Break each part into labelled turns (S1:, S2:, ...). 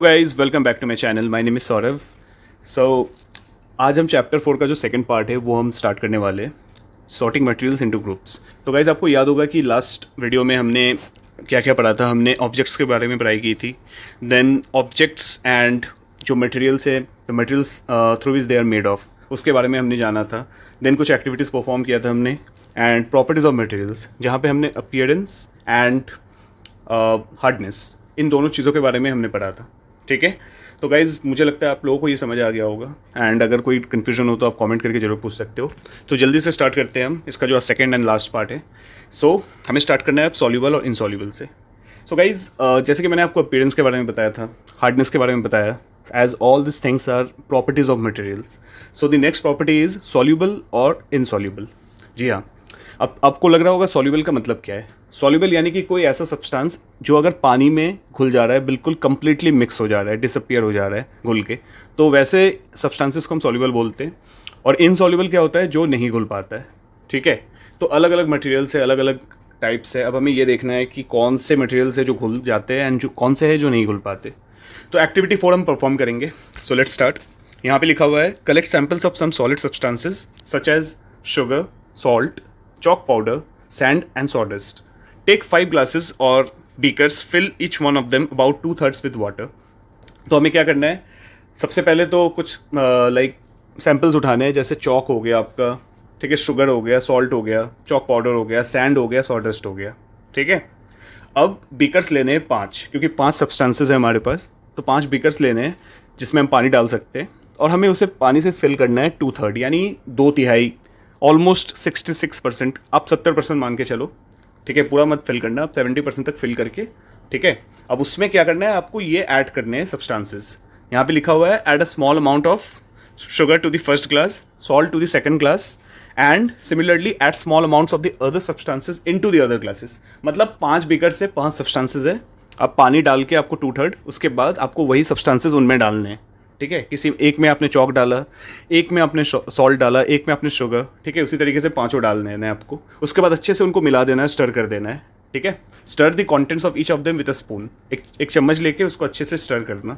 S1: Guys welcome back to my channel. My name is Saurabh. So आज हम chapter 4 का जो सेकंड पार्ट है वो हम स्टार्ट करने वाले हैं, सॉर्टिंग मटेरियल्स इनटू ग्रुप्स। तो गाइज आपको याद होगा कि लास्ट वीडियो में हमने क्या क्या पढ़ा था। हमने ऑब्जेक्ट्स के बारे में पढ़ाई की थी, देन ऑब्जेक्ट्स एंड जो मटेरियल्स है, the materials through which they are made of, उसके बारे में हमने जाना था। देन कुछ एक्टिविटीज़ परफॉर्म किया था हमने, एंड प्रॉपर्टीज़ ऑफ मटेरियल्स, जहाँ पे हमने अपीयरेंस एंड हार्डनेस, इन दोनों चीज़ों के बारे में हमने पढ़ा था। ठीक है, तो गाइज़ मुझे लगता है आप लोगों को ये समझ आ गया होगा, एंड अगर कोई कन्फ्यूजन हो तो आप कमेंट करके जरूर पूछ सकते हो। तो जल्दी से स्टार्ट करते हैं हम, इसका जो सेकंड एंड लास्ट पार्ट है। हमें स्टार्ट करना है अब सॉल्यूबल और इनसॉल्यूबल से। गाइज़ जैसे कि मैंने आपको अपीयरेंस के बारे में बताया था, हार्डनेस के बारे में बताया, as all this things are properties of materials. The next property is soluble और इनसॉल्यूबल। जी हाँ, अब आपको लग रहा होगा सॉल्यूबल का मतलब क्या है। सॉल्यूबल यानी कि कोई ऐसा सब्सटेंस जो अगर पानी में घुल जा रहा है, बिल्कुल कंप्लीटली मिक्स हो जा रहा है, डिसअपियर हो जा रहा है घुल के, तो वैसे सब्सटेंसेस को हम सॉल्यूबल बोलते हैं। और इनसॉल्यूबल क्या होता है, जो नहीं घुल पाता है। ठीक है, तो अलग अलग मटेरियल से अलग अलग टाइप्स है। अब हमें ये देखना है कि कौन से मटेरियल्स है जो घुल जाते हैं एंड जो कौन से है जो नहीं घुल पाते। तो एक्टिविटी 4 हम परफॉर्म करेंगे। Let's start. यहाँ पे लिखा हुआ है, collect samples of some solid substances such as sugar, salt, chalk powder, sand and sawdust. Take 5 glasses or beakers, fill each one of them about 2/3 with water. तो हमें क्या करना है, सबसे पहले तो कुछ सैम्पल्स उठाने हैं, जैसे चौक हो गया आपका, ठीक है, शुगर हो गया, सॉल्ट हो गया, चौक पाउडर हो गया, सैंड हो गया, सॉडस्ट हो गया। ठीक है, अब बीकर्स लेने हैं 5, क्योंकि 5 सब्सटेंसेज हैं हमारे पास, तो 5 बीकर्स लेने हैं जिसमें हम पानी डाल सकते हैं, और हमें उसे पानी से फिल करना है 2/3 यानी 2/3, ऑलमोस्ट 66%। आप 70% मान के चलो। ठीक है, पूरा मत फिल करना, आप 70% तक फिल करके। ठीक है, अब उसमें क्या करना है, आपको ये ऐड करने हैं सब्सटेंसेस। यहाँ पे लिखा हुआ है, add a small amount of sugar to the first glass, salt to the second glass, and similarly add small amounts of the other substances into the other glasses. मतलब 5 बीकर से 5 substances है, अब पानी डाल के आपको 2/3, उसके बाद आपको वही सब्सटेंसेस उनमें डालने हैं। ठीक है, किसी एक में आपने चौक डाला, एक में आपने सॉल्ट डाला, एक में आपने शुगर। ठीक है, उसी तरीके से 5 डाल देना है आपको। उसके बाद अच्छे से उनको मिला देना है, स्टर कर देना है। ठीक है, stir the contents of each of them with a spoon. एक चम्मच लेके उसको अच्छे से स्टर करना,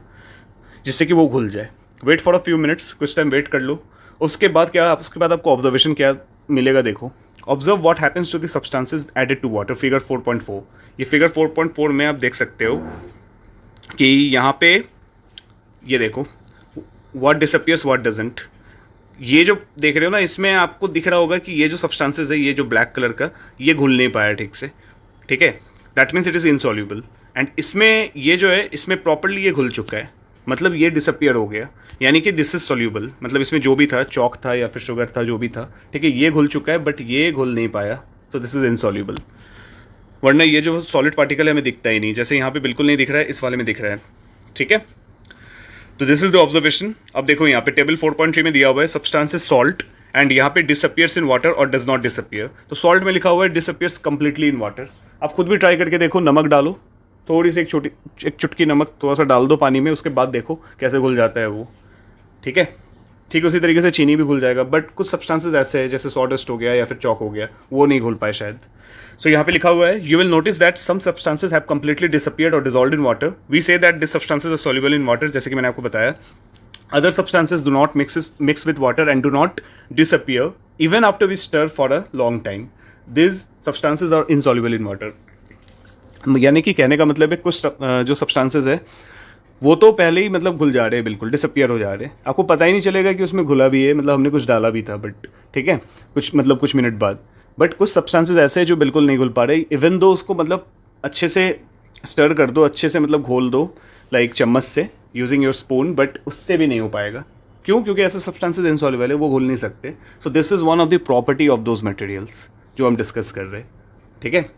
S1: जिससे कि वो घुल जाए। Wait for a few minutes, कुछ टाइम वेट कर लो। उसके बाद आपको ऑब्जर्वेशन क्या मिलेगा, देखो। Observe what happens to the substances added to water, figure 4.4। ये फिगर 4.4 में आप देख सकते हो कि यहाँ पे ये देखो, व्हाट डिसअपियर्स व्हाट डजंट। ये जो देख रहे हो ना, इसमें आपको दिख रहा होगा कि ये जो सब्सटेंसेस है, ये जो ब्लैक कलर का, ये घुल नहीं पाया ठीक से। ठीक है, that means it is insoluble. And इसमें ये जो है, इसमें प्रॉपरली ये घुल चुका है, मतलब ये डिसअपियर हो गया, यानी कि दिस इज सॉल्यूबल। मतलब इसमें जो भी था, चौक था या फिर शुगर था, जो भी था, ठीक है, ये घुल चुका है, बट ये घुल नहीं पाया, तो दिस इज इनसॉल्यूबल। वरना ये जो सॉलिड पार्टिकल है हमें दिखता ही नहीं, जैसे यहाँ पे बिल्कुल नहीं दिख रहा है, इस वाले में दिख रहा है। ठीक है, तो दिस इज द ऑब्जर्वेशन। अब देखो यहाँ पे टेबल 4.3 में दिया हुआ है, सब्सटेंस इज सॉल्ट एंड यहाँ पे डिसअपियर्स इन वाटर और डज नॉट डिसअपियर। तो सॉल्ट में लिखा हुआ है डिसअपियर्स कंप्लीटली इन वाटर। आप खुद भी ट्राई करके देखो, नमक डालो, थोड़ी सी एक चुटकी नमक थोड़ा सा डाल दो पानी में, उसके बाद देखो कैसे घुल जाता है वो। ठीक है, ठीक उसी तरीके से चीनी भी घुल जाएगा, बट कुछ सब्सटेंसेज ऐसे हैं, जैसे सॉडस्ट हो गया या फिर चौक हो गया, वो नहीं घुल पाए शायद। यहाँ पे लिखा हुआ है, you will notice that some substances have completely disappeared और dissolved in water. We say that this substances are soluble in water, जैसे कि मैंने आपको बताया। Other substances do not mix with water and do not disappear even after we stir for a long time. This substances are insoluble in water. यानी कि कहने का मतलब है, कुछ जो सब्सटेंसेज है वो तो पहले ही मतलब घुल जा रहे हैं, बिल्कुल डिसअपियर हो जा रहे हैं, आपको पता ही नहीं चलेगा कि उसमें घुला भी है, मतलब हमने कुछ डाला भी था, बट ठीक है, कुछ मिनट बाद। बट कुछ सब्सटेंसेज ऐसे हैं जो बिल्कुल नहीं घुल पा रहे, इवन दो उसको मतलब अच्छे से स्टर कर दो, अच्छे से मतलब घोल दो, लाइक चम्मच से, यूजिंग योर स्पून, बट उससे भी नहीं हो पाएगा। क्यों? क्योंकि ऐसे सब्सटेंसेज इनसॉल्युबल है, वो घुल नहीं सकते। So this is one of the property of those materials जो हम डिस्कस कर रहे हैं। ठीक है,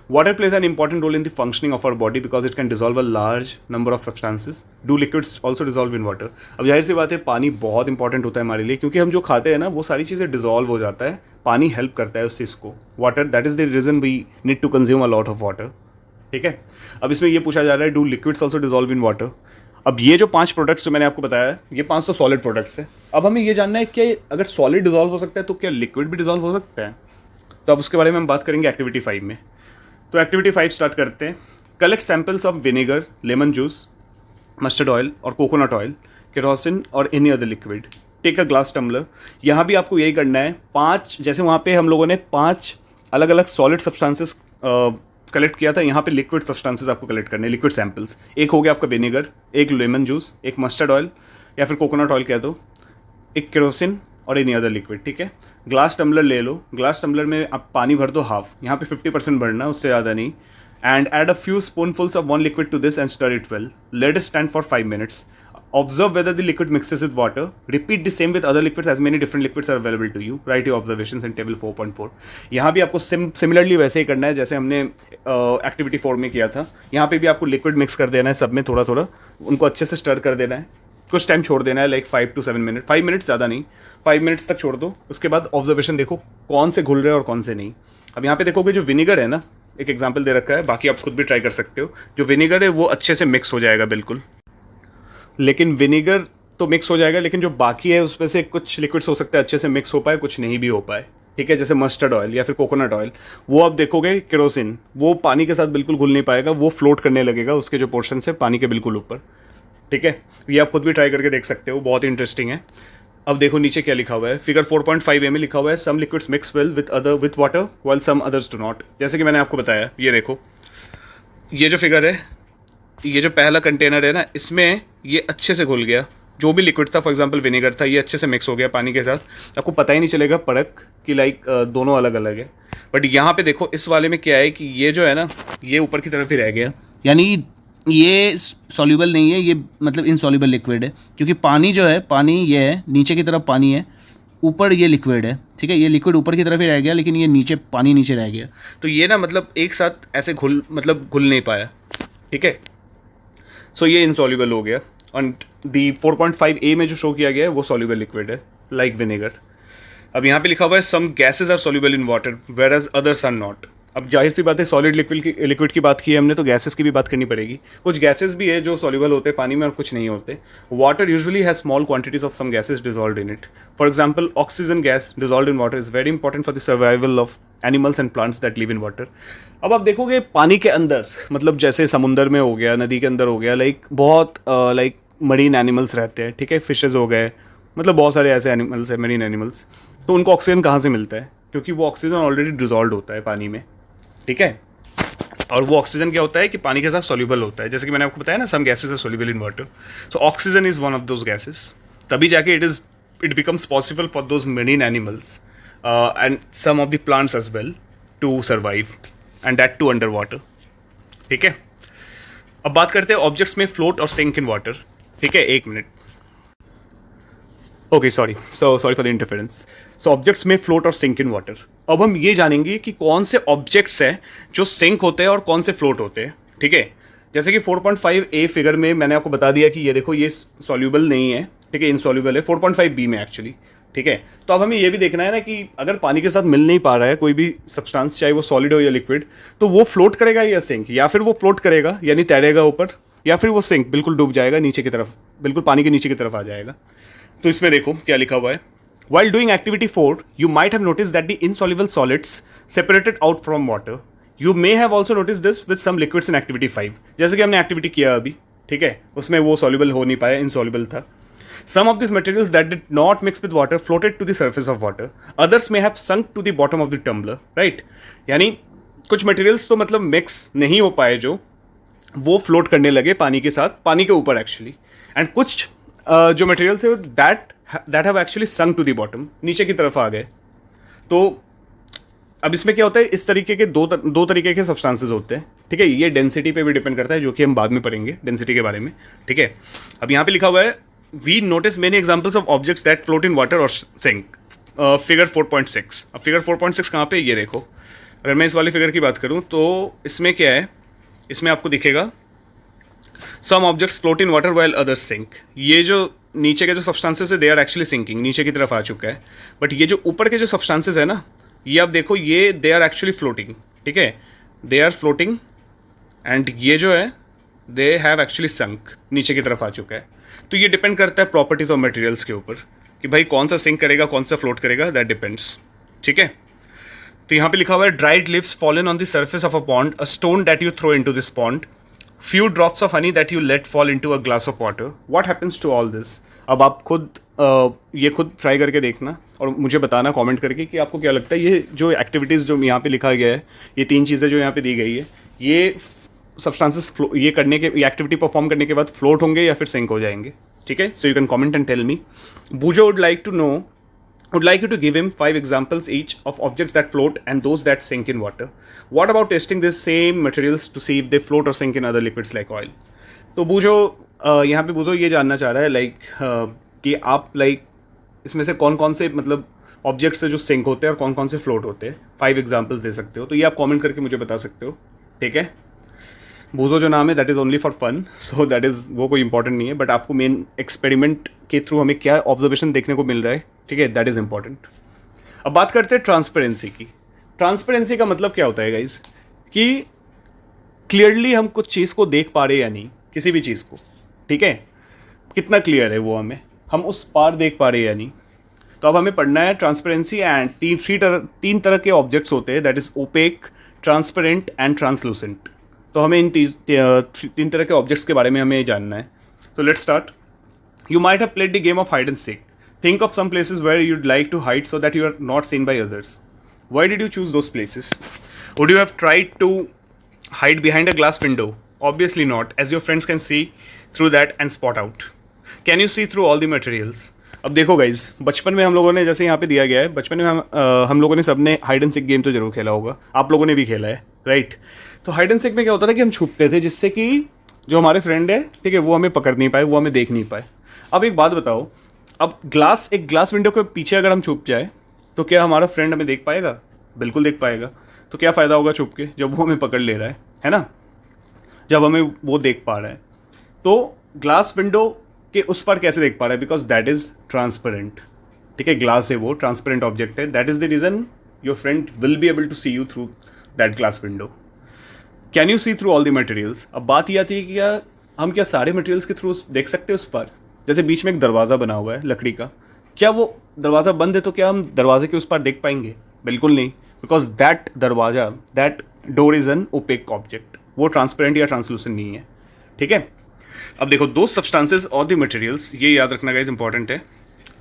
S1: water plays an important role in the functioning of our body because it can dissolve a large number of substances. Do liquids also dissolve in water? अब जाहिर सी बात है, पानी बहुत इंपॉर्टेंट होता है हमारे लिए, क्योंकि हम जो खाते हैं ना, वो सारी चीज़ें डिजॉल्व हो जाता है, पानी हेल्प करता है उस चीज़ को। Water, that is the reason we need to consume a lot of water. ठीक है, अब इसमें ये पूछा जा रहा है, do liquids also dissolve in water. अब ये जो 5 प्रोडक्ट्स जो मैंने आपको बताया, ये 5 तो सॉलिड प्रोडक्ट्स है। अब हमें ये जानना है कि अगर सॉलिड डिजॉल्व हो सकता है, तो क्या लिक्विड भी डिजॉल्व हो सकता है? तो अब उसके बारे में हम बात करेंगे एक्टिविटी 5 में। तो एक्टिविटी 5 स्टार्ट करते हैं। Collect samples of vinegar, lemon juice, mustard oil और कोकोनट ऑयल, केरोसिन और any other liquid. Take a glass tumbler. यहाँ भी आपको यही करना है, 5, जैसे वहाँ पे हम लोगों ने 5 अलग अलग सॉलिड सब्सटेंसेस कलेक्ट किया था, यहाँ पे लिक्विड सब्सटेंसेस आपको कलेक्ट करने हैं, लिक्विड सैम्पल्स। एक हो गया आपका विनेगर, एक लेमन जूस, एक मस्टर्ड ऑयल या फिर कोकोनट ऑयल कह दो, एक केरोसिन और एनी अदर लिक्विड, ठीक है। ग्लास टम्बलर ले लो, ग्लास टम्बलर में आप पानी भर दो हाफ, यहाँ पे 50% भरना, उससे ज़्यादा नहीं। And add a few spoonfuls of one liquid to this and stir it well, let it stand for 5 minutes. Observe whether the liquid mixes with water. Repeat the same with other liquids as many different liquids are available to you. Write your observations in table 4.4. यहाँ भी आपको similarly वैसे ही करना है जैसे हमने activity 4 में किया था। यहाँ पे भी आपको लिक्विड मिक्स कर देना है सब में थोड़ा थोड़ा, उनको अच्छे से स्टर कर देना है, कुछ टाइम छोड़ देना है, लाइक 5 to 7 minutes, 5 minutes ज़्यादा नहीं, 5 minutes तक छोड़ दो। उसके बाद ऑब्जर्वेशन देखो कौन से घुल रहे हैं और कौन से नहीं। अब यहाँ पे देखोगे जो विनेगर है ना, एक एग्जाम्पल दे रखा है, बाकी आप खुद भी ट्राई कर सकते हो। जो विनेगर है वो अच्छे से मिक्स हो जाएगा बिल्कुल, लेकिन विनेगर तो मिक्स हो जाएगा, लेकिन जो बाकी है उसमें से कुछ लिक्विड्स हो सकता है अच्छे से मिक्स हो पाए, कुछ नहीं भी हो पाए, ठीक है। जैसे मस्टर्ड ऑयल या फिर कोकोनट ऑयल, वो आप देखोगे केरोसिन, वो पानी के साथ बिल्कुल घुल नहीं पाएगा, वो फ्लोट करने लगेगा उसके जो पोर्शन है पानी के बिल्कुल ऊपर, ठीक है। ये आप खुद भी ट्राई करके देख सकते हो, बहुत इंटरेस्टिंग है। अब देखो नीचे क्या लिखा हुआ है, फिगर 4.5 में लिखा हुआ है, some liquids mix well with water while some others do not. जैसे कि मैंने आपको बताया, ये देखो, ये जो फिगर है, ये जो पहला कंटेनर है ना, इसमें ये अच्छे से घुल गया, जो भी लिक्विड था, फॉर एग्जांपल विनेगर था, ये अच्छे से मिक्स हो गया पानी के साथ, आपको पता ही नहीं चलेगा परख कि लाइक दोनों अलग अलग है। बट यहाँ पे देखो इस वाले में क्या है कि ये जो है ना, ये ऊपर की तरफ ही रह गया,
S2: यानी ये सॉल्यूबल नहीं है, ये मतलब इनसॉल्यूबल लिक्विड है, क्योंकि पानी जो है, पानी ये है, नीचे की तरफ पानी है, ऊपर ये लिक्विड है, ठीक है। ये लिक्विड ऊपर की तरफ ही रह गया, लेकिन ये नीचे पानी नीचे रह गया,
S1: तो ये ना मतलब एक साथ ऐसे घुल नहीं पाया, ठीक है। सो ये इनसॉल्यूबल हो गया। एंड दी 4.5a में जो शो किया गया है वो सॉल्यूबल लिक्विड है, लाइक विनेगर। अब यहाँ पे लिखा हुआ है some gases are soluble in water whereas others are not. अब जाहिर सी बात है, सॉलिड लिक्विड की बात की है हमने, तो गैसेस की भी बात करनी पड़ेगी। कुछ गैसेस भी है जो सॉल्यूबल होते हैं पानी में और कुछ नहीं होते। Water usually has small quantities of some gases dissolved in it. For example oxygen gas dissolved in water is very important for the survival of animals and plants that live in water. अब आप देखोगे पानी के अंदर, मतलब जैसे समुंदर में हो गया, नदी के अंदर हो गया, लाइक बहुत लाइक मरीन एनिमल्स रहते हैं, ठीक है, फिशेज हो गए, मतलब बहुत सारे ऐसे एनिमल्स हैं, मरीन एनिमल्स। तो उनको ऑक्सीजन कहाँ से मिलता है? क्योंकि वो ऑक्सीजन ऑलरेडी डिजॉल्व होता है पानी में, ठीक है। और वो ऑक्सीजन क्या होता है कि पानी के साथ सॉल्यूबल होता है, जैसे कि मैंने आपको बताया ना, some gases are soluble in water. So oxygen is one of those gases, तभी जाके it becomes possible for those marine animals and some of the plants as well to survive, and that too under water, ठीक है। अब बात करते हैं objects में float और सिंक इन वाटर, ठीक है। एक minute, okay, sorry for the interference. So objects में फ्लोट और सिंक इन वाटर। अब हम ये जानेंगे कि कौन से ऑब्जेक्ट्स हैं जो सिंक होते हैं और कौन से फ्लोट होते हैं, ठीक है। जैसे कि 4.5a फिगर में मैंने आपको बता दिया कि ये देखो, ये सॉल्यूबल नहीं है, ठीक है, इनसॉल्यूबल है। 4.5b में एक्चुअली, ठीक है। तो अब हमें ये भी देखना है ना कि अगर पानी के साथ मिल नहीं पा रहा है कोई भी सब्सटेंस, चाहे वो सॉलिड हो या लिक्विड, तो वो फ्लोट करेगा या सिंक, या फिर वो फ्लोट करेगा यानी तैरेगा ऊपर, या फिर वो सिंक बिल्कुल डूब जाएगा नीचे की तरफ, बिल्कुल पानी के नीचे की तरफ आ जाएगा। तो इसमें देखो क्या लिखा हुआ है, while doing activity 4 you might have noticed that the insoluble solids separated out from water. You may have also noticed this with some liquids in activity 5. जैसे कि हमने एक्टिविटी किया अभी, ठीक है, उसमें वो soluble हो नहीं पाया, insoluble था। Some of these materials that did not mix with water floated to the surface of water. Others may have sunk to the bottom of the tumbler, right? यानी कुछ materials तो मतलब mix नहीं हो पाए, जो वो फ्लोट करने लगे पानी के साथ, पानी के ऊपर एक्चुअली। एंड कुछ जो मटेरियल्स है that have actually sunk to the bottom, नीचे की तरफ आ गए। तो अब इसमें क्या होता है, इस तरीके के दो तरीके के सब्सटेंसेस होते हैं, ठीक है। ये डेंसिटी पे भी डिपेंड करता है, जो कि हम बाद में पढ़ेंगे डेंसिटी के बारे में, ठीक है। अब यहाँ पे लिखा हुआ है we notice many examples of objects that float in water और सिंक, फिगर 4.6। अब फिगर 4.6 कहाँ पे, ये देखो। अगर मैं इस वाले फिगर की बात करूँ तो इसमें क्या है, इसमें आपको दिखेगा some objects float in water while others sink. ये जो नीचे के जो सब्सटेंसेस है दे आर एक्चुअली सिंकिंग, नीचे की तरफ आ चुका है। बट ये जो ऊपर के जो सब्सटेंसेस है ना, ये आप देखो, ये दे आर एक्चुअली फ्लोटिंग, ठीक है, दे आर फ्लोटिंग। एंड ये जो है दे हैव एक्चुअली संक, नीचे की तरफ आ चुका है। तो ये डिपेंड करता है प्रॉपर्टीज ऑफ मटेरियल्स के ऊपर कि भाई कौन सा सिंक करेगा, कौन सा फ्लोट करेगा, दैट डिपेंड्स, ठीक है। तो यहाँ पे लिखा हुआ है dried leaves fallen on the surface of a pond, a stone that you throw into this pond few drops of honey that you let fall into a glass of water. What happens to all this? अब आप खुद ये खुद try करके देखना और मुझे बताना कमेंट करके कि आपको क्या लगता है ये जो एक्टिविटीज़ जो यहाँ पे लिखा गया है, ये 3 चीज़ें जो यहाँ पे दी गई है, ये सब्सटेंसेस ये करने के, ये एक्टिविटी परफॉर्म करने के बाद फ्लोट होंगे या फिर सिंक हो जाएंगे. ठीक है, so you can comment and tell me. बूजो would like you to give him 5 examples each of objects that float and those that sink in water. What about testing these same materials to see if they float or sink in other liquids like oil? तो बूजो यहाँ पे बूजो ये जानना चाह रहा है कि आप इसमें से कौन कौन से मतलब ऑब्जेक्ट्स से जो सिंक होते हैं और कौन कौन से फ्लोट होते हैं. 5 एग्जाम्पल्स दे सकते हो, तो ये आप कमेंट करके मुझे बता सकते हो. ठीक है, बूजो जो नाम है that is only for fun, so that is वो कोई इंपॉर्टेंट नहीं है, बट आपको मेन एक्सपेरिमेंट के थ्रू हमें क्या ऑब्जर्वेशन देखने को मिल रहा है. ठीक है, दैट इज़ इंपॉर्टेंट. अब बात करते हैं ट्रांसपेरेंसी की. ट्रांसपेरेंसी का मतलब क्या होता है गाइज, कि क्लियरली हम कुछ चीज़ को देख पा रहे हैं या नहीं, किसी भी चीज़ को. ठीक है, कितना क्लियर है वो, हम उस पार देख पा रहे हैं या नहीं. तो अब हमें पढ़ना है ट्रांसपेरेंसी एंड 3 तरह के ऑब्जेक्ट्स होते हैं, that is opaque, transparent and translucent. तो हमें इन 3 तरह के ऑब्जेक्ट्स के बारे में हमें जानना है. So let's start. You might have played the game of hide and seek. Think of some places where you'd like to hide so that you are not seen by others. Why did you choose those places? Would you have tried to hide behind a glass window? Obviously not, as your friends can see through that and spot out. Can you see through all the materials? अब देखो guys, बचपन में हम लोगों ने, जैसे यहाँ पे दिया गया है, बचपन में हम लोगों ने सबने हाइड एंड सीक गेम तो जरूर खेला होगा, आप लोगों ने भी खेला है, राइट? तो हाइड एंड सीक में क्या होता था कि हम छुपते थे जिससे कि जो हमारे फ्रेंड है, ठीक है, वो हमें पकड़ नहीं पाए, वो हमें देख नहीं पाए. अब एक बात बताओ, अब एक ग्लास विंडो के पीछे अगर हम छुप जाए तो क्या हमारा फ्रेंड हमें देख पाएगा? बिल्कुल देख पाएगा. तो क्या फ़ायदा होगा छुप के, जब वो हमें पकड़ ले रहा है ना, जब हमें वो देख पा रहा है. तो ग्लास विंडो के उस पर कैसे देख पा रहा है? Because that is transparent. ठीक है, ग्लास है, वो ट्रांसपेरेंट ऑब्जेक्ट है. That is the reason your friend will be able to see you through that glass window. Can you see through all the materials? अब बात ये आती है कि हम क्या सारे मटेरियल्स के थ्रू देख सकते हैं उस पर? जैसे बीच में एक दरवाज़ा बना हुआ है लकड़ी का, क्या वो दरवाज़ा बंद है तो क्या हम दरवाजे के उस पर देख पाएंगे? बिल्कुल नहीं, because that door is an opaque object. वो ट्रांसपेरेंट या ट्रांसलूसेंट नहीं है. ठीक है, अब देखो, दो सब्सटेंसेज और द मटेरियल्स, ये याद रखना गाइस, इंपॉर्टेंट है.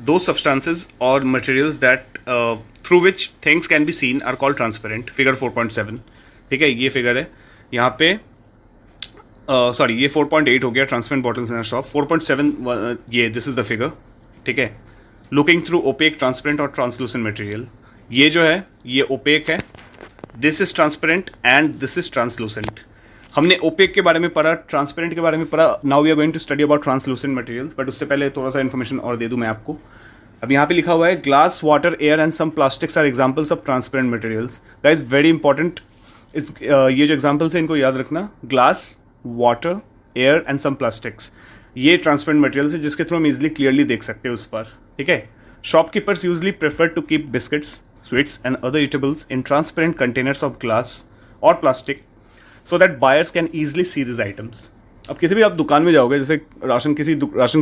S1: दो सब्सटेंसेज और materials that through which things can be seen are called transparent. Figure 4.7. ठीक है, ये फिगर है यहाँ पे, सॉरी ये 4.8 हो गया, transparent bottles in a shop. 4.7 ये दिस इज़ द फिगर. ठीक है, लुकिंग थ्रू ओपेक, ट्रांसपेरेंट और ट्रांसलूसेंट मटेरियल. ये जो है ये ओपेक है, this is transparent and this is translucent. हमने ओपेक के बारे में पढ़ा, ट्रांसपेरेंट के बारे में पढ़ा. Now we are going to study about translucent materials. But उससे पहले थोड़ा सा इन्फॉर्मेशन और दे दूं मैं आपको. अब यहाँ पे लिखा हुआ है glass, water, air and some plastics are examples of transparent materials. Guys very important, ये जो एग्जांपल्स हैं इनको याद रखना. Glass, water, air and some plastics, ये ट्रांसपेरेंट मटेरियल्स है जिसके थ्रू हम इजिली क्लियरली देख सकते हैं उस पर. ठीक है, shopkeepers usually prefer to keep biscuits, sweets and other eatables in transparent containers of glass और plastic so that buyers can easily see these items. अब किसी भी आप दुकान में जाओगे, जैसे राशन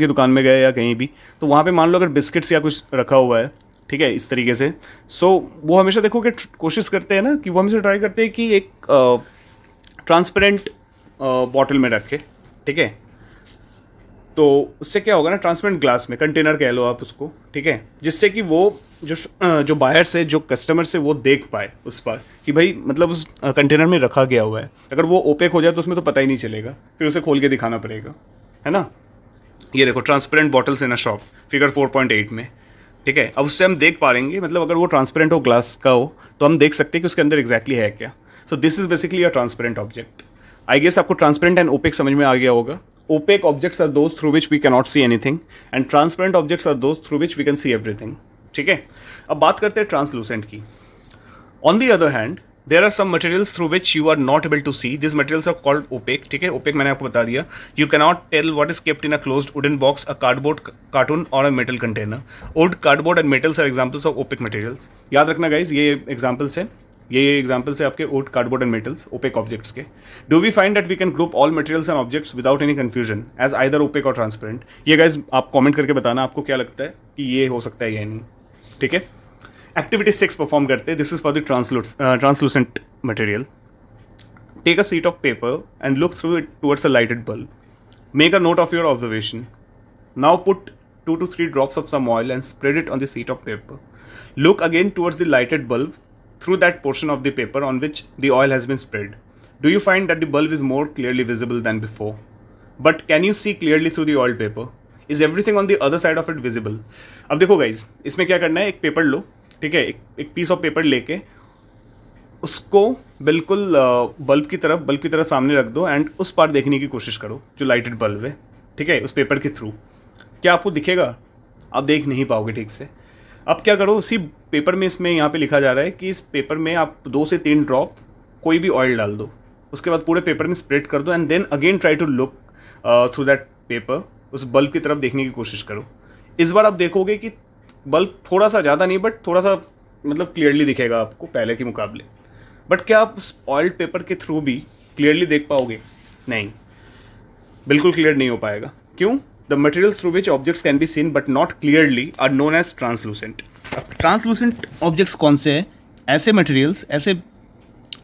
S1: की दुकान में गए या कहीं भी, तो वहाँ पे मान लो अगर बिस्किट्स या कुछ रखा हुआ है, ठीक है, इस तरीके से, सो वो हमेशा देखो कि कोशिश करते हैं ना, कि वो हमेशा ट्राई करते हैं कि एक ट्रांसपेरेंट बॉटल में रखे. ठीक है, तो उससे क्या होगा ना, ट्रांसपेरेंट ग्लास में, कंटेनर कह लो आप उसको. ठीक है, जिससे कि वो जो बायर से, जो कस्टमर से, वो देख पाए उस पर कि भाई मतलब उस कंटेनर में रखा गया हुआ है. अगर वो ओपेक हो जाए तो उसमें तो पता ही नहीं चलेगा, फिर उसे खोल के दिखाना पड़ेगा, है ना. ये देखो, transparent bottles in a shop, figure 4.8 में. ठीक है, अब उससे हम देख पा लेंगे, मतलब अगर वो ट्रांसपेरेंट हो, ग्लास का हो, तो हम देख सकते हैं कि उसके अंदर एग्जैक्टली है क्या. So this is basically a transparent object. I guess आपको ट्रांसपेरेंट एंड ओपेक समझ में आ गया होगा. Opaque objects are those through which we cannot see anything and transparent objects are those through which we can see everything. ठीक है, अब बात करते हैं ट्रांसलूसेंट की. On the other hand, there are some materials through which you are not able to see. These materials are called opaque. ठीक है, opaque मैंने आपको बता दिया. You cannot tell what is kept in a closed wooden box, a cardboard cartoon or a metal container. Wood, cardboard and metals are examples of opaque materials. याद रखना guys, ये examples हैं. ये एग्जाम्पल्स है आपके wood, cardboard and metals, opaque objects के. Do we find that we can group all materials and objects without any confusion as either opaque or transparent? ये guys आप कमेंट करके बताना आपको क्या लगता है कि ये हो सकता है या नहीं. ठीक है, एक्टिविटी 6 परफॉर्म करते हैं. This is for the translucent material. Take a sheet of paper and look through it towards a lighted bulb. Make a note of your observation. Now put 2 to 3 drops of some oil and spread it on the sheet of paper. Look again towards the lighted bulb through that portion of the paper on which the oil has been spread. Do you find that the bulb is more clearly visible than before? But can you see clearly through the oiled paper? Is everything on the other side of it visible? अब देखो guys, इसमें क्या करना है, एक paper लो, ठीक है, एक पीस ऑफ पेपर लेके उसको बिल्कुल बल्ब की तरफ सामने रख दो एंड उस पार देखने की कोशिश करो जो लाइटेड बल्ब है, ठीक है, उस पेपर के थ्रू। क्या आपको दिखेगा? आप देख नहीं पाओगे ठीक से। अब क्या करो, उसी पेपर में, इसमें यहाँ पे लिखा जा रहा है कि इस पेपर में आप 2 से 3 ड्रॉप कोई भी ऑयल डाल दो, उसके बाद पूरे पेपर में स्प्रेड कर दो and then again try to look through that paper, उस बल्ब की तरफ देखने की कोशिश करो। इस बार आप देखोगे कि बल्ब थोड़ा सा, ज़्यादा नहीं बट थोड़ा सा मतलब क्लियरली दिखेगा आपको पहले के मुकाबले। बट क्या आप उस ऑयल्ड पेपर के थ्रू भी क्लियरली देख पाओगे? नहीं, बिल्कुल क्लियर नहीं हो पाएगा। क्यों? The materials through which objects can be seen but not clearly are known as translucent.
S2: Translucent objects कौन से हैं? ऐसे मटेरियल्स, ऐसे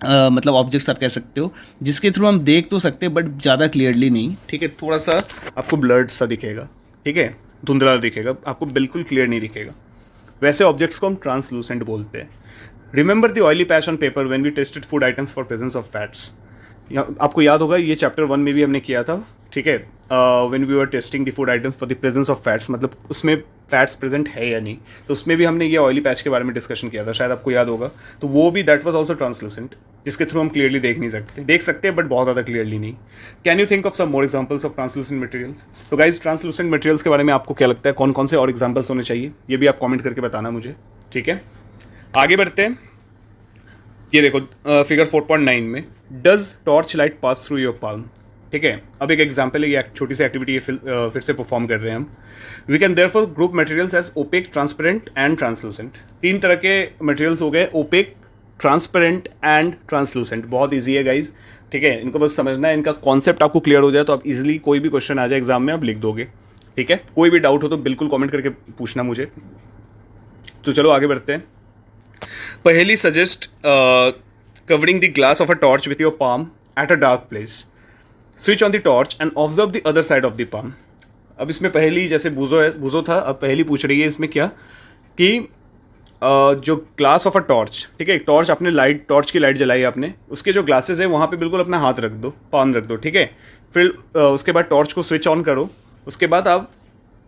S2: मतलब ऑब्जेक्ट्स आप कह सकते हो जिसके थ्रू हम देख तो सकते हैं बट ज़्यादा क्लियरली नहीं,
S1: ठीक है, थोड़ा सा आपको ब्लर्ड सा दिखेगा, ठीक है, धुंधला दिखेगा, आपको बिल्कुल क्लियर नहीं दिखेगा। वैसे ऑब्जेक्ट्स को हम ट्रांसलूसेंट बोलते हैं। Remember the oily patch on paper when we tested food items for presence of fats. आपको याद होगा, ये चैप्टर 1 में भी हमने किया था, ठीक है, when we were testing the food items for the presence of fats, मतलब उसमें फैट्स प्रेजेंट है या नहीं, तो उसमें भी हमने ये ऑयली पैच के बारे में डिस्कशन किया था, शायद आपको याद होगा। तो वो भी दैट वाज आल्सो ट्रांसलूसेंट, जिसके थ्रू हम क्लियरली देख नहीं सकते, देख सकते हैं बट बहुत ज़्यादा क्लियरली नहीं। Can you think of some more examples of translucent materials? तो गाइज, ट्रांसलूसेंट मटेरियल्स के बारे में आपको क्या लगता है, कौन कौन से और एग्जांपल्स होने चाहिए, ये भी आप कमेंट करके बताना मुझे, ठीक है। आगे बढ़ते हैं। ये देखो फिगर 4.9 में, does torch light pass through your palm, ठीक है। अब एक एग्जाम्पल है, ये छोटी सी एक्टिविटी फिर से परफॉर्म कर रहे हैं हम। We can therefore group materials as opaque, transparent and translucent. 3 तरह के मटेरियल्स हो गए, ओपेक, ट्रांसपेरेंट एंड ट्रांसलूसेंट। बहुत ईजी है गाइज, ठीक है, इनको बस समझना है, इनका कॉन्सेप्ट आपको क्लियर हो जाए तो आप इजीली कोई भी क्वेश्चन आ जाए एग्जाम में आप लिख दोगे, ठीक है। कोई भी डाउट हो तो बिल्कुल कमेंट करके पूछना मुझे। तो चलो आगे बढ़ते हैं। पहली suggest covering the glass of a torch with your palm at a dark place. Switch on the torch and observe the other side of the palm. अब इसमें पहली, जैसे बूजो था, अब पहली पूछ रही है इसमें क्या कि जो ग्लास ऑफ अ टॉर्च, ठीक है, टॉर्च आपने टॉर्च की लाइट जलाई आपने, उसके जो ग्लासेस है वहाँ पे बिल्कुल अपना हाथ रख दो, पाम रख दो, ठीक है। फिर उसके बाद टॉर्च को स्विच ऑन करो, उसके बाद आप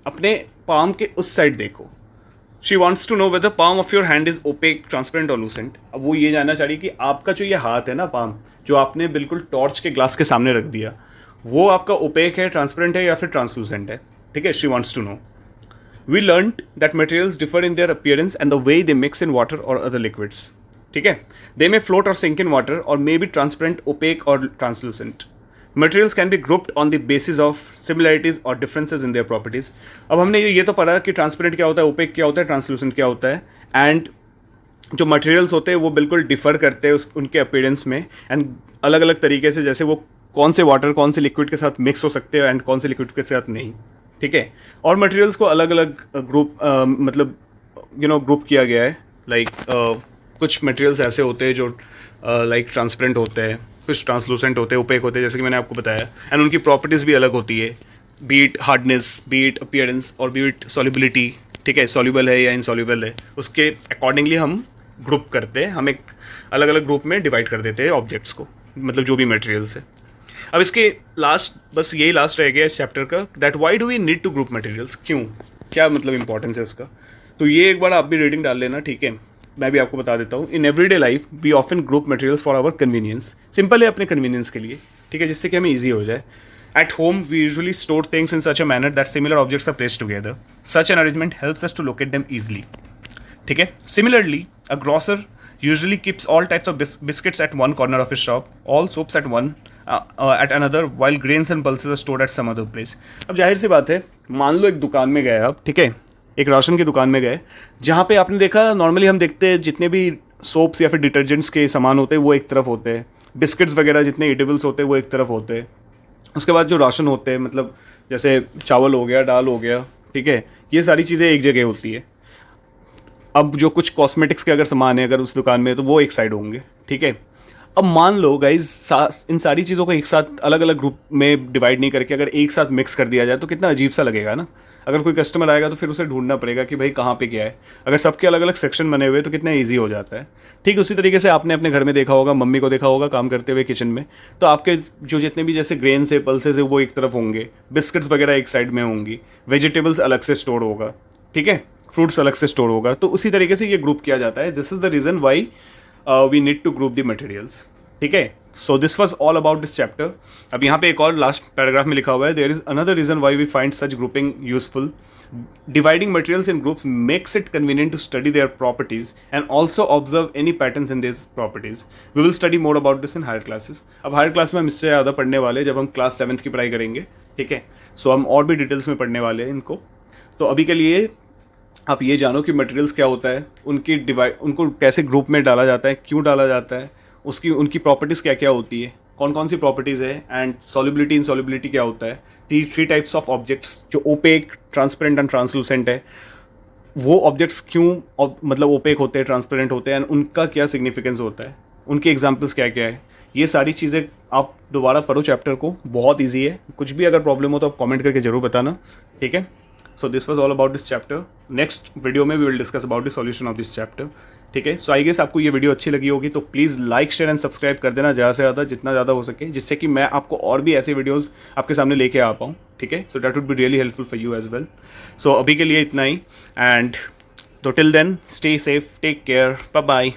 S1: अपने पाम के उस साइड देखो। She wants to know whether palm of your hand is opaque, transparent और लूसेंट। अब वो ये जानना चाह रही है कि आपका जो ये हाथ है ना, पाम जो आपने बिल्कुल टॉर्च के ग्लास के सामने रख दिया, वो आपका ओपेक है, ट्रांसपेरेंट है या फिर ट्रांसलूसेंट है, ठीक है। She wants to know. We learned that materials differ in their appearance and the way they mix in water or other liquids. ठीक है, they may float or sink in water or may be transparent, opaque or translucent. Materials can be grouped on the basis of similarities or differences in their properties. अब हमने ये तो पढ़ा कि transparent क्या होता है, ओपेक क्या होता है, ट्रांसलूसेंट क्या होता है, एंड जो मटेरियल्स होते हैं वो बिल्कुल डिफर करते हैं उनके अपीयरेंस में, एंड अलग अलग तरीके से, जैसे वो कौन से वाटर, कौन से लिक्विड के साथ मिक्स हो सकते हैं एंड कौन से लिक्विड के साथ नहीं, ठीक है। और मटेरियल्स को अलग अलग ग्रुप मतलब ग्रुप किया गया है। लाइक कुछ मटेरियल्स ऐसे होते हैं जो लाइक ट्रांसपेरेंट होते हैं, कुछ ट्रांसलूसेंट होते हैं, ओपेक होते हैं, जैसे कि मैंने आपको बताया, एंड उनकी प्रॉपर्टीज़ भी अलग होती है, बीट हार्डनेस, बीट अपीयरेंस और बीट सॉल्युबिलिटी, ठीक है, सॉल्युबल है या इनसॉल्युबल है, उसके अकॉर्डिंगली हम ग्रुप करते हैं, हम एक अलग अलग ग्रुप में डिवाइड कर देते हैं ऑब्जेक्ट्स को, मतलब जो भी मटेरियल्स है। अब इसके बस यही लास्ट रह गया इस चैप्टर का, that why do we need to group materials, क्यों, क्या मतलब इंपॉर्टेंस है उसका। तो ये एक बार आप भी रीडिंग डाल लेना, ठीक है, मैं भी आपको बता देता हूँ। In everyday life we often group materials for our convenience, simple है, अपने कन्वीनियंस के लिए, ठीक है, जिससे कि हमें ईजी हो जाए। At home, we usually store things in such a manner that similar objects are placed together. Such an arrangement helps us to locate them easily. ठीक है. Similarly, a grocer usually keeps all types of biscuits at one corner of his shop, all soaps at another, while grains and pulses are stored at some other place. अब जाहिर सी बात है, मान लो एक दुकान में गए आप, ठीक है, एक राशन की दुकान में गए, जहाँ पे आपने देखा, नॉर्मली हम देखते हैं जितने भी सोप्स या फिर डिटर्जेंट्स के सामान होते हैं वो एक तरफ होते हैं, बिस्किट्स वगैरह जितने ईटेबल्स होते हैं वो एक तरफ होते हैं, उसके बाद जो राशन होते हैं, मतलब जैसे चावल हो गया, दाल हो गया, ठीक है, ये सारी चीज़ें एक जगह होती है। अब जो कुछ कॉस्मेटिक्स के अगर सामान है अगर उस दुकान में, तो वो एक साइड होंगे, ठीक है। अब मान लो गाइज इन सारी चीज़ों को एक साथ अलग अलग ग्रुप में डिवाइड नहीं करके अगर एक साथ मिक्स कर दिया जाए तो कितना अजीब सा लगेगा ना। अगर कोई कस्टमर आएगा तो फिर उसे ढूंढना पड़ेगा कि भाई कहाँ पे क्या है। अगर सबके अलग अलग सेक्शन बने हुए तो कितना ईजी हो जाता है। ठीक उसी तरीके से आपने अपने घर में देखा होगा, मम्मी को देखा होगा काम करते हुए किचन में, तो आपके जो जितने भी जैसे ग्रेन्स है, पल्सेस है, वो एक तरफ होंगे, बिस्किट्स वगैरह एक साइड में होंगी, वेजिटेबल्स अलग से स्टोर होगा, ठीक है, फ्रूट्स अलग से स्टोर होगा। तो उसी तरीके से ये ग्रुप किया जाता है। This is the reason why we need to group the materials, ठीक है। So this was all about this chapter. अब यहाँ पे एक और लास्ट पैराग्राफ में लिखा हुआ है, there is another reason why we find such grouping useful. Dividing materials in groups makes it convenient to study their properties and also observe any patterns in these properties. We will study more about this in higher classes. अब higher class में हम इससे ज़्यादा पढ़ने वाले हैं जब हम क्लास 7th की पढ़ाई करेंगे, ठीक है। सो हम और भी डिटेल्स में पढ़ने वाले हैं इनको। तो अभी के लिए आप ये जानो कि मटेरियल्स क्या होता है, उनको कैसे ग्रुप में डाला जाता है, क्यों डाला जाता है, उनकी प्रॉपर्टीज़ क्या क्या होती है, कौन कौन सी प्रॉपर्टीज़ है, एंड सॉल्युबिलिटी इनसॉल्युबिलिटी क्या होता है। थ्री टाइप्स ऑफ ऑब्जेक्ट्स, जो ओपेक, ट्रांसपेरेंट एंड ट्रांसलूसेंट है, वो ऑब्जेक्ट्स क्यों मतलब ओपेक होते हैं, ट्रांसपेरेंट होते हैं, एंड उनका क्या सिग्निफिकेंस होता है, उनके एग्जाम्पल्स क्या क्या है। ये सारी चीज़ें आप दोबारा पढ़ो चैप्टर को, बहुत ईजी है। कुछ भी अगर प्रॉब्लम हो तो आप कमेंट करके जरूर बताना, ठीक है। So this was all about this chapter. Next video में we will discuss about the solution of this chapter, ठीक है। सो आई गेस आपको ये वीडियो अच्छी लगी होगी तो please like, share and subscribe कर देना ज़्यादा से ज़्यादा, जितना ज़्यादा हो सके, जिससे कि मैं आपको और भी ऐसे वीडियोस आपके सामने लेके आ पाऊँ, ठीक है। So that would be really helpful for you as well. So अभी के लिए इतना ही, एंड तो till then stay safe, take care, bye bye.